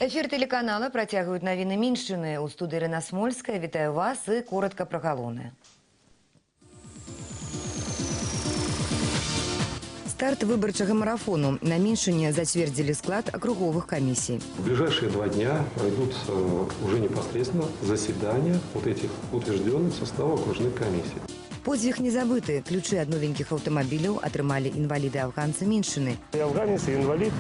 Эфир телеканала працягваюць навіны Міншчыны. У студыі Ірына Смольская. Вітаю вас і коротка пра галоўнае. Старт выбарчага марафону. На Міншчыне зацвердзілі склад округовых комиссий. В ближайшие 2 дня пройдут уже непосредственно заседания вот этих утвержденных составов окружных комиссий. Подзвіг не забыты. Ключы ад новенькіх аўтамабіляў атрымалі інваліды-афганцы Міншчыны. Я афганец, я инвалид,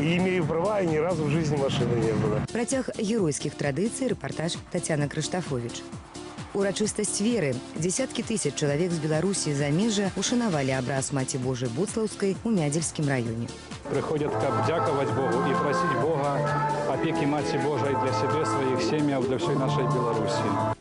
и имею права, и ни разу в жизни машины не было. Працяг геройскіх традыцый, рэпартаж Тацяна Крыштафович. Урачыстасць веры. Десяткі тысяч чалавек з Беларусі і замежжа ушанавалі абраз Маці Божай Буцлаўскай у Мядзельскім раёне. Приходят, как дяковать Богу и просить Бога опеки Маці Божией для себя, своих семей, для всей нашей Беларуси.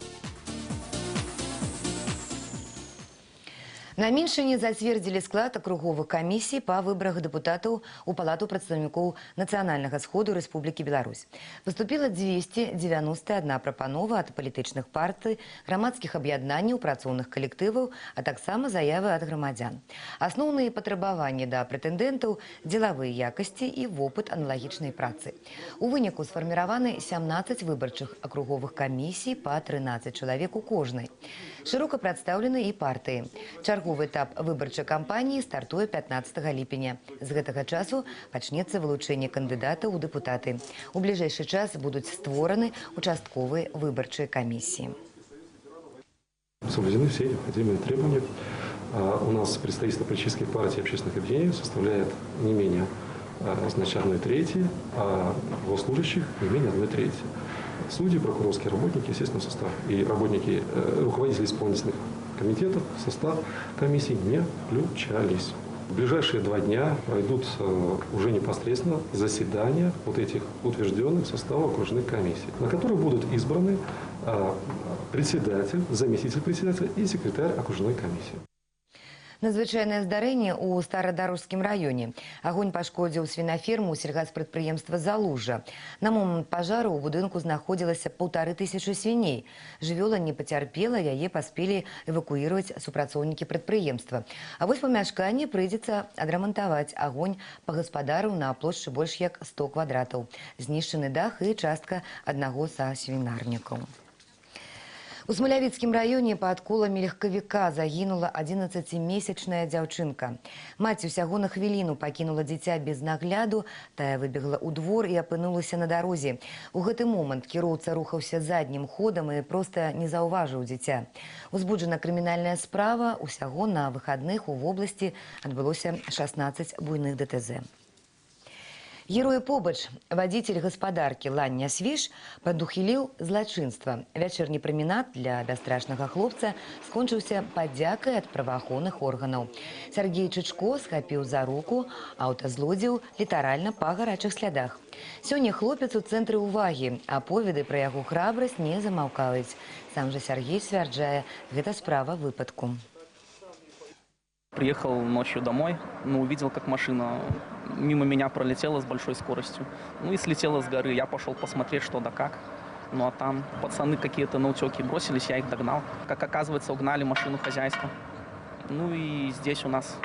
На Міншчыне зацвердзілі склад акруговых камісій па выбарах дэпутатаў у палату прадстаўнікоў Нацыянальнага сходу Рэспублікі Беларусь. Паступіла 291 прапанова ад палітычных партый, грамадскіх аб'яднанняў, працоўных калектываў, а таксама заявы ад грамадзян. Асноўныя патрабаванні да прэтэндэнтаў – дзелавыя якасці і вопыт аналагічнай працы. У выніку сфарміраваны 17 выбарчых акруговых камісій па 13 чалавек у кожнай. Шырока прадстаўлены і партыі. Чарговы этап выбарчай кампаніі стартуе 15 ліпеня. З гэтага часу пачнецца вылучэнне кандыдатаў у дэпутаты. У бліжэйшы час будуць створаны участковыя выбарчыя камісіі. Соблюдены все необходимые требования. У нас представительство политических партий и общественных объединений составляет не менее значит 1/3, а госслужащих не менее 1/3. Судьи, прокурорские работники, естественно, состав и работники, руководители исполнительных комитетов в состав комиссии не включались. В ближайшие 2 дня пройдут уже непосредственно заседания вот этих утвержденных составов окружных комиссий, на которых будут избраны председатель, заместитель председателя и секретарь окружной комиссии. Надзвычайнае здарэнне ў Старадарожскім раёне. Агонь пашкодзіў свінаферму сельгаспрадпрыемства «Залужа». На момант пажару ў будынку знаходзілася 1500 свіней. Жывёла не пацярпела, яе паспелі эвакуіраваць супрацоўнікі прадпрыемства. А вось памяшканне прыйдзецца адрамантаваць. Агонь пагаспадарыў на плошчы больш як 100 квадратаў. Знішчаны дах і частка аднаго са свінарнікаў. У Смалявіцкім раёне пад коламі легкавіка загінула 11-месячная дзяўчынка. Маці ўсяго на хвіліну пакінула дзіця без нагляду, тая выбегла ў двор і апынулася на дарозе. У гэты момант кіроўца рухаўся заднім ходам і проста не заўважыў дзіця. Узбуджана крымінальная справа, усяго на выхадных у вобласці адбылося 16 буйных ДТЗ. Герой побач, вадзіцель гаспадаркі Лання Свіж прадухіліў злачынства. Вячэрні праменад для бясстрашнага хлопца скончыўся падзякай ад праваахоўных органаў. Сергей Чычко схапіў за руку аўтазлодзеў літаральна па гарачых слядах. Сёння хлопец у цэнтры ўвагі, а аповеды пра яго храбрасць не замаўкаюць. Сам жа Сергей сцвярджае, гэта справа выпадку. Приехал ночью домой, но увидел, как машина мимо меня пролетела с большой скоростью. Ну и слетела с горы. Я пошел посмотреть, что да как. Ну а там пацаны какие-то на утёке бросились, я их догнал. Как оказывается, угнали машину хозяйства. Ну и здесь у нас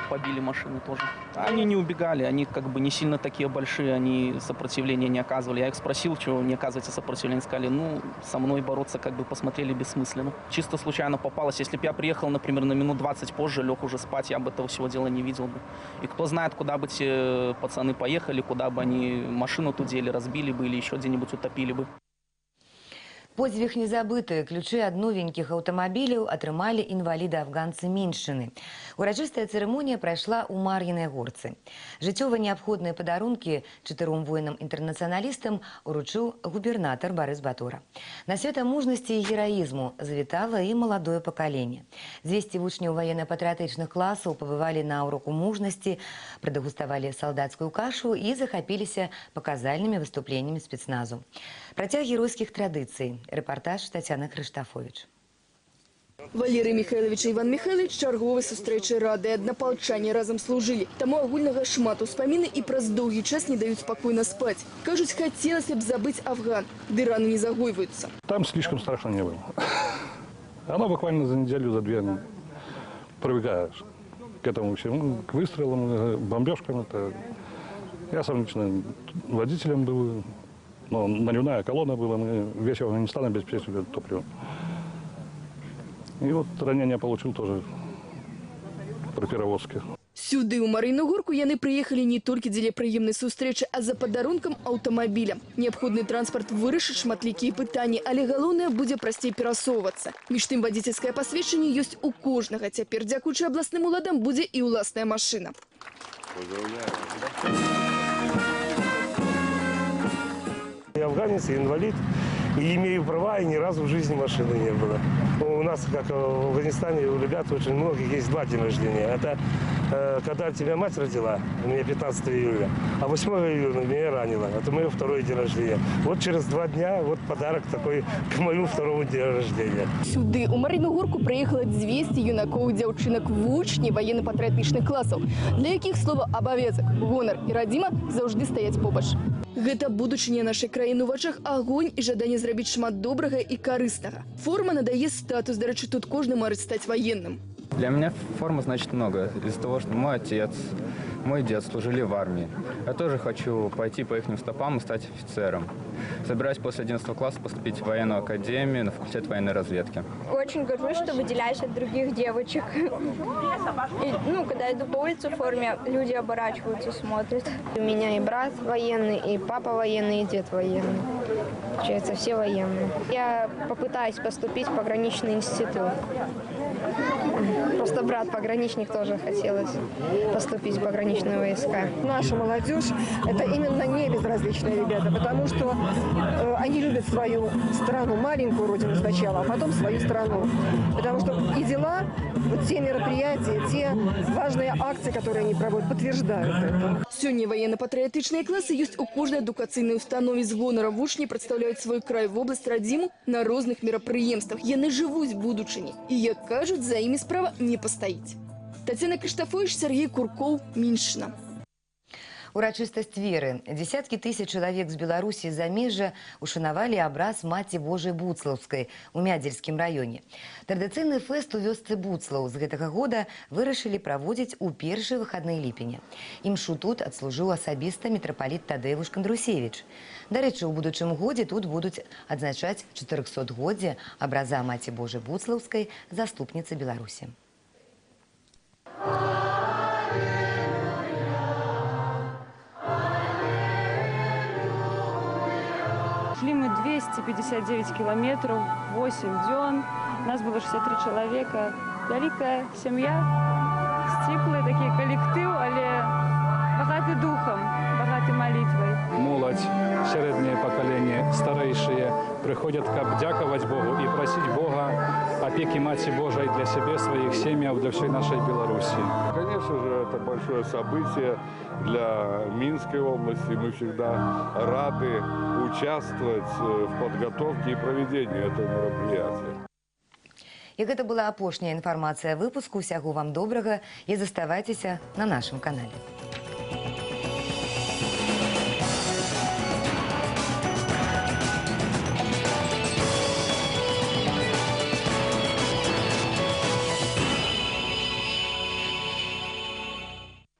побили машины тоже. Они не убегали, они как бы не сильно такие большие, они сопротивления не оказывали. Я их спросил, что не оказывается сопротивление, сказали, ну, со мной бороться как бы посмотрели бессмысленно. Чисто случайно попалось. Если бы я приехал, например, на минут 20 позже, лег уже спать, я бы этого всего дела не видел бы. И кто знает, куда бы те пацаны поехали, куда бы они машину ту дели, разбили бы или еще где-нибудь утопили бы. Подзвіг не забыты. Ключы ад новенькіх аўтамабіляў атрымалі інваліды-афганцы Міншчыны. Урачыстая цырымонія прайшла ў Мар'інай горцы. Жыццёва неабходныя падарункі 4 воінам-інтэрнацыяналістам уручыў губернатар Барыс Батора. На свята мужнасці і гераізму завітала і маладое пакаленне. 200 вучняў ваенна-патрыятычных класаў пабывалі на уроку мужнасці, прадэгуставалі салдацкую кашу і захапіліся паказальнымі выступленнямі спецназу. Працяг геройскіх традыцый. Рэпартаж Тацяна Крыштафович. Валерий Михайлович и Иван Михайлович чарговай сустрэчы рады. Аднапалчане разом служили. Таму агульнага шмат успаміны і праз доўгі час не дают спокойно спать. Кажуць, хотелось бы забыть Афган, ды раны не загойваюцца. Там слишком страшно не было. Оно буквально за неделю, за 2 привыкаешь к этому всему, к выстрелам, бомбежкам. Я сам лично водителем был Но наливная колонна была, мы весь Афганистан обеспечивали топливом. И вот ранение получил тоже при перевозке. Сюди, у Марійну Горку, яны приехали не только для приемной сустрэчы, а за подарунком автомобиля. Необходный транспорт вырашыць шматлікія пытанні, але галоўнае будзе прасцей перасоўвацца. Між тым, вадзіцельскае пасведчанне ёсць у кожнага. Цяпер, дзякуючы абласным уладам, будзе і ўласная машина. Я афганец, я инвалид, и имею права, и ни разу в жизни машины не было. У нас, как в Афганистане, у ребят очень многих есть два дня рождения. Это когда тебя мать родила, у меня 15 июля, а 8 июля меня ранила. Это мое второй день рождения. Вот через 2 дня вот подарок такой к моему второму дню рождения. Сюди, у Марійну Горку, приїхало 200 юнаков і дзяўчынак вучні военно-патрыятычных класаў, для якіх слова «абавязак», «гонар» і «радзіма» заўжды стаяць побач. Гэта будучыня нашай краіны, у вачах агонь і жаданне зрабіць шмат добрага і карыснага. Форма надае статус, дарэчы, тут кожны марыць стаць ваенным. Для меня форма значит много. Из-за того, что мой отец, мой дед служили в армии. Я тоже хочу пойти по их стопам и стать офицером. Собираюсь после 11 класса поступить в военную академию на факультет военной разведки. Очень горжусь, что выделяюсь от других девочек. Когда иду по улице в форме, люди оборачиваются, смотрят. У меня и брат военный, и папа военный, и дед военный. Получается, все военные. Я попытаюсь поступить в пограничный институт. Просто брат пограничник, тоже хотелось поступить в пограничные войска. Наша молодежь – это именно не безразличные ребята, потому что они любят свою страну, маленькую родину сначала, а потом свою страну. Потому что и дела, вот те мероприятия, те важные акции, которые они проводят, подтверждают это. Сёння военно-патрыятычныя класы ёсць у кожнай адукацыйнай установе. З гонарам вучні прадстаўляюць свой край, вобласць, радзіму на розных мерапрыемствах. Яны жывуць будучыні. І, як кажуць, за імі справа не пастаіць. Тацяна Крыштафович, Сергей Куркоў, Міншчына. Урачыстасць веры. Десяткі тысяч чалавек з Беларусі і замежжа ушанавалі абраз Маці Божай Буцлаўскай у Мядзельскім раёне. Традыцыйны фэст у вёсцы Буцлаў з гэтага года вырашылі праводзіць у першыя выхадныя ліпеня. Імшу тут адслужыў асабіста мітрапаліт Тадэвуш Кандрусевіч. Дарэчы, у будучым годзе тут будуць адзначаць 400-годдзе абраза Маці Божай Буцлаўскай, заступніцы Беларусі. Шли мы 259 километров, 8 дзён. Нас было 63 человека. Великая семья, сціплый такий коллектив, але багатый духом, багатый молитвой. Молодь, среднее поколение, старейшие приходят, как дяковать Богу и просить Бога опеки Мати Божией для себя, своих семей, для всей нашей Беларуси. Конечно же, это большое событие для Минской области. Мы всегда рады участвовать в подготовке и проведении этого мероприятия. І гэта была апошняя інфармацыя выпуску. Усяго вам добрага і заставайцеся на нашым канале.